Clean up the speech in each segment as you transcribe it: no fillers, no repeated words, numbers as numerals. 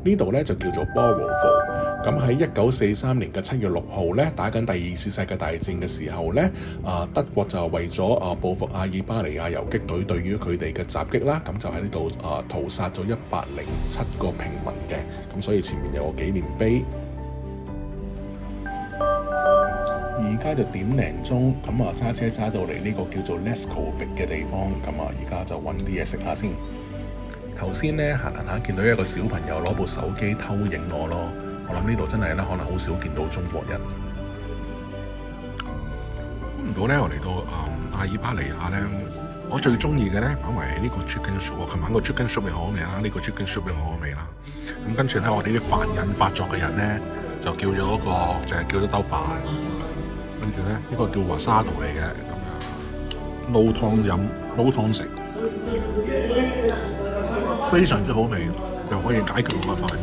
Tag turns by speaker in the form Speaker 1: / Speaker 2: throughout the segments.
Speaker 1: 呢度咧就叫做 Borovo。咁喺1943年嘅7月6號咧，打緊第二次世界大戰嘅時候咧，德國就為咗報復阿爾巴尼亞游擊隊對於佢哋嘅襲擊啦，咁就喺呢度屠殺咗107個平民嘅，咁所以前面有個紀念碑。而家就點零鐘，咁揸車揸到嚟呢個叫做 Leskovic 嘅地方，咁而家就揾啲嘢食下先。頭先咧行下見到一個小朋友攞部手機偷影我咯。我諗呢度真係咧，可能好少見到中國人。估唔到咧，我嚟到阿爾巴尼亞咧，我最中意嘅咧，反為係呢個 chicken soup。琴晚個 chicken soup 又好味啦，呢個 chicken soup 又好味啦。咁跟住咧，我哋啲飯癮發作嘅人咧，就叫咗一個就係叫咗兜飯。跟住咧，呢個叫華沙道嚟嘅，咁撈湯飲，撈湯食，非常之好味，又可以解決我嘅飯癮。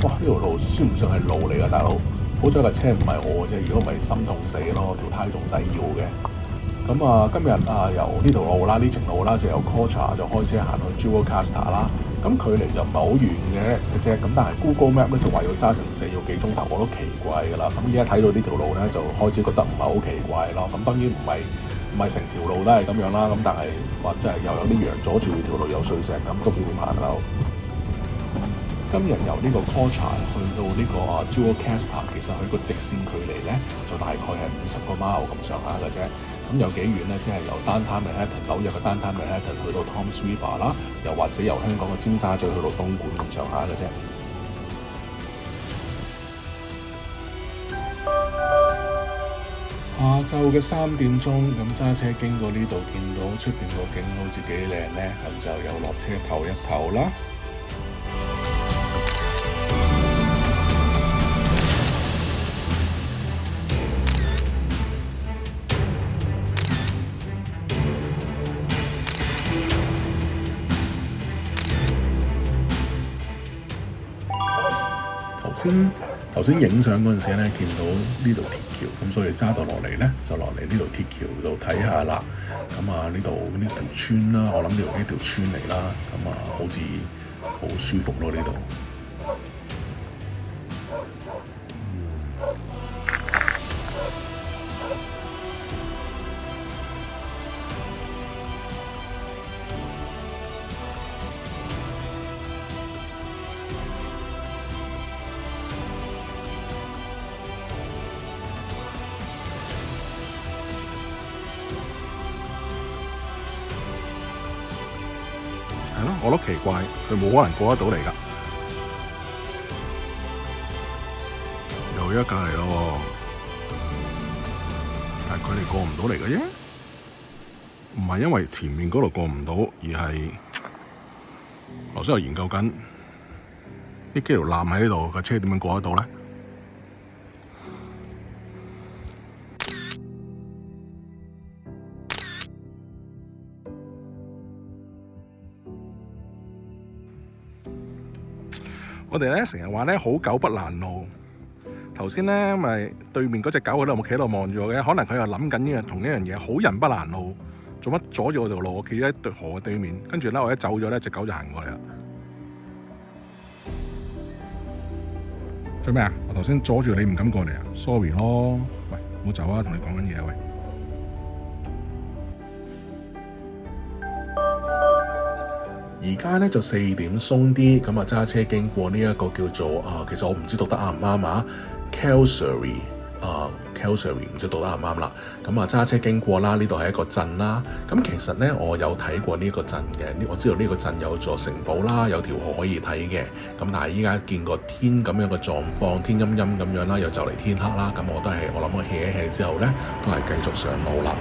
Speaker 1: 哇！呢條路算唔算係路嚟㗎，大佬？好彩架車唔係我啫，如果唔係心痛死咯，條胎仲使要嘅。咁今日由呢條路啦，呢程路啦，就由 Cocha 就開車行去 Jurwakarta 啦。咁距離就唔係好遠嘅啫。咁但係 Google Map 咧就話要揸成4個幾鐘頭，我都奇怪㗎啦。咁而家睇到呢條路咧，就開始覺得唔係好奇怪咯。咁當然唔係成條路都係咁樣啦。咁但係或者係又有啲羊阻住條路有碎石咁，都幾會慢啦。今日由呢個 Cocha 去到呢個Jurwakarta，其實佢個直線距離咧就大概係50個 mile 咁上下嘅啫。咁有幾遠咧？即係由 Downtown Manhattan 紐約嘅 Downtown Manhattan 去到 Toms River 啦，又或者由香港嘅尖沙咀去到東莞咁上下嘅啫。下晝嘅3點鐘，咁揸車經過呢度，見到出邊個景好似幾靚咧，咁就又落車唞一唞啦。頭先影相嗰陣時咧，見到呢度鐵橋，咁所以揸到落嚟咧，就落嚟呢度鐵橋度睇下啦。咁呢度呢條村啦，我諗呢度呢條村嚟啦，咁好似好舒服咯呢度。係咯，我都奇怪，佢冇可能過得到嚟㗎。又一架嚟咯，但係佢哋過唔到嚟嘅啫。唔係因為前面嗰度過唔到，而係頭先我研究緊呢幾條纜喺呢度，架車點樣過得到咧？我哋咧成日話咧好狗不攔路。頭先咧咪對面嗰隻狗喺度企喺度望住我嘅，可能佢又諗緊同一樣嘢，好人不攔路，做乜阻住我條路？我企喺河嘅對面，跟住咧我一走咗咧，隻狗就行過嚟啦。做咩啊？我頭先阻住你唔敢過嚟啊 ？Sorry 咯，喂，唔好走啊！同你講緊嘢啊，喂。而家咧就4點鬆啲，咁揸車經過呢一個叫做其實我唔知讀得啱唔啱啊 Calgary 唔知讀得啱唔啱啦。咁揸車經過啦，呢度係一個鎮啦。咁其實咧我有睇過呢個鎮嘅，我知道呢個鎮有座城堡啦，有條河可以睇嘅。咁但係依家見個天咁樣嘅狀況，天陰陰咁樣啦，又就嚟天黑啦。咁我諗我 hea 一 hea 之後咧，都係繼續上路啦。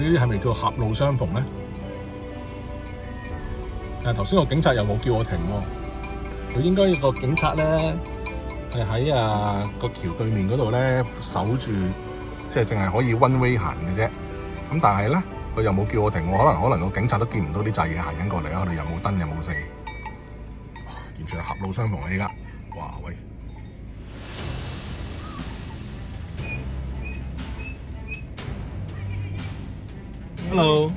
Speaker 2: 呢啲係咪叫狹路相逢咧？但係頭先個警察又冇叫我停喎，佢應該個警察咧係喺個橋對面嗰度咧守住，即係淨係可以 one way 行嘅啫。咁但係咧佢又冇叫我停喎，可能個警察都見唔到啲滯嘢行緊過嚟啊！我哋又冇燈又冇聲，完全係狹路相逢啊！依家，哇喂！ Hello，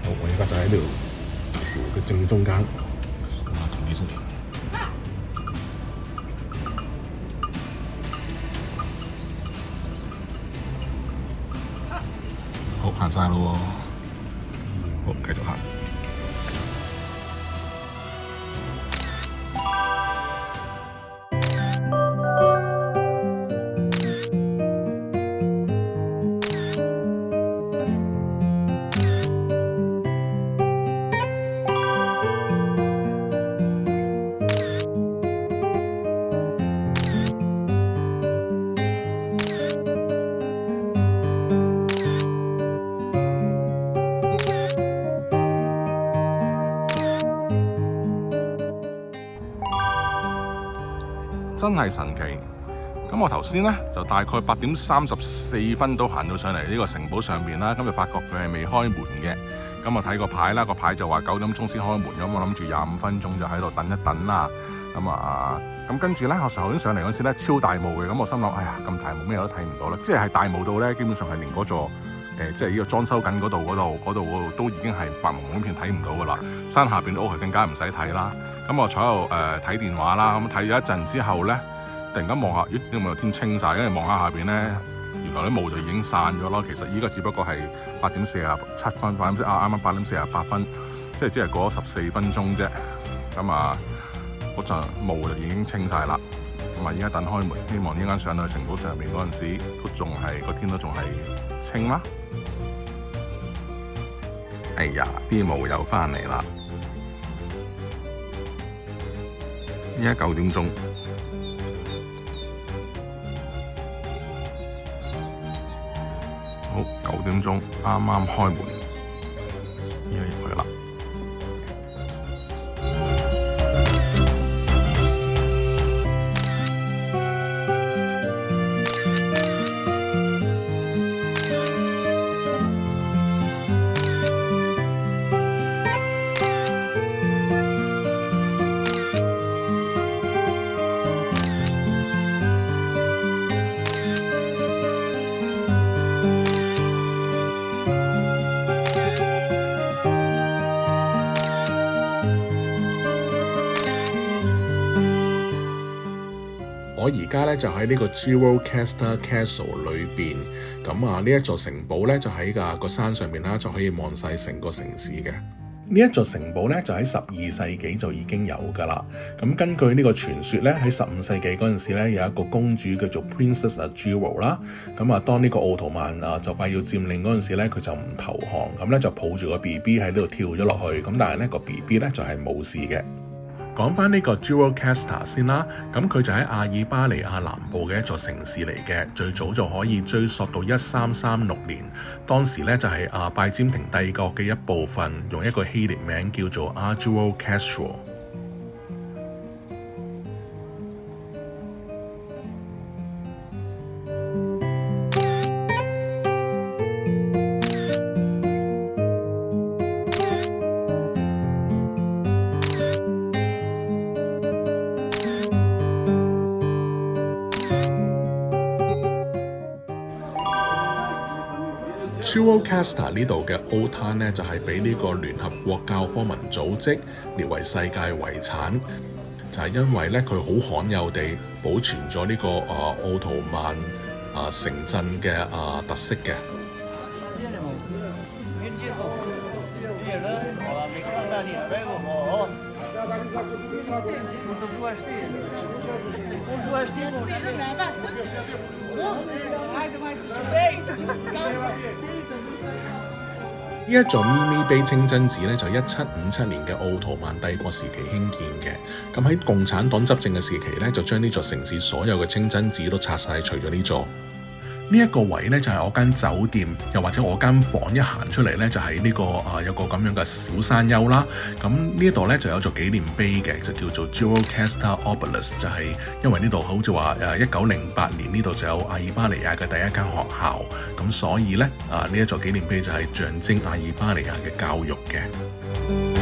Speaker 2: 好，我而家就喺呢條橋嘅正中間，停啲先。好，行晒咯喎，好，繼續行。 真係神奇！咁我頭先咧就大概8點34分都行到上嚟呢個城堡上邊啦，咁就發覺佢係未開門嘅。咁我睇個牌啦，個牌就話9點鐘先開門，咁我諗住25分鐘就喺度等一等啦。咁跟住咧，我頭先上嚟嗰時咧超大霧嘅，咁我心諗，哎呀咁大霧咩都睇唔到啦，即係大霧到咧，基本上係連嗰座即係呢個裝修緊嗰度都已經係白蒙蒙片睇唔到噶啦。山下邊嘅屋係更加唔使睇啦。咁我坐喺度睇電話啦，咁睇咗一陣之後咧，突然間望下，咦？點解天清晒？跟住望下下邊咧，原來啲霧就已經散咗咯。其實依家只不過係8點47分，啱啱8點48分，即係只係過咗14分鐘啫。咁嗰陣霧就已經清晒啦。咁而家等開門，希望依家上到去城堡上面嗰陣時，都仲係個天都仲係清啦。哎呀，啲霧又翻嚟啦！依家9點鐘，好9點鐘啱啱開門，依家入去啦。我而家咧就喺呢個 Gjirokastër Castle 裏邊，咁呢一座城堡咧就喺個山上面啦，就可以望晒成個城市嘅。呢一座城堡咧就喺12世紀就已經有㗎啦。咁根據呢個傳說咧，喺15世紀嗰陣時咧有一個公主叫做 Princess Gjiro 啦。咁當呢個奧圖曼就快要佔領嗰陣時咧，佢就唔投降，咁咧就抱住個 BB 喺呢度跳咗落去。咁但係咧個 BB 咧就係冇事嘅。講翻呢個 Gjirokastër 先啦，咁佢就喺阿爾巴尼亞南部嘅一座城市嚟嘅，最早就可以追溯到1336年，當時咧就係拜占庭帝國嘅一部分，用一個希臘名叫做 Gjirokastër。Gjirokastër 呢度嘅 Old Town 咧就係俾呢個聯合國教科文組織列為世界遺產，就係因為咧佢好罕有地保存咗呢個奧圖曼城鎮嘅特色嘅。
Speaker 1: 呢一座咪咪碑清真寺咧，就1757年嘅奧圖曼帝國時期興建嘅。咁喺共產黨執政嘅時期咧，就將呢座城市所有嘅清真寺都拆晒，除咗呢座。呢一個位咧就係我間酒店，又或者我間房一行出嚟咧，就係呢個有個咁樣嘅小山丘啦。咁呢一度咧就有座紀念碑嘅，就叫做 Jocasta Obelisk， 就係因為呢度好似話1908年呢度就有阿爾巴尼亞嘅第一間學校，咁所以咧呢一座紀念碑就係象徵阿爾巴尼亞嘅教育嘅。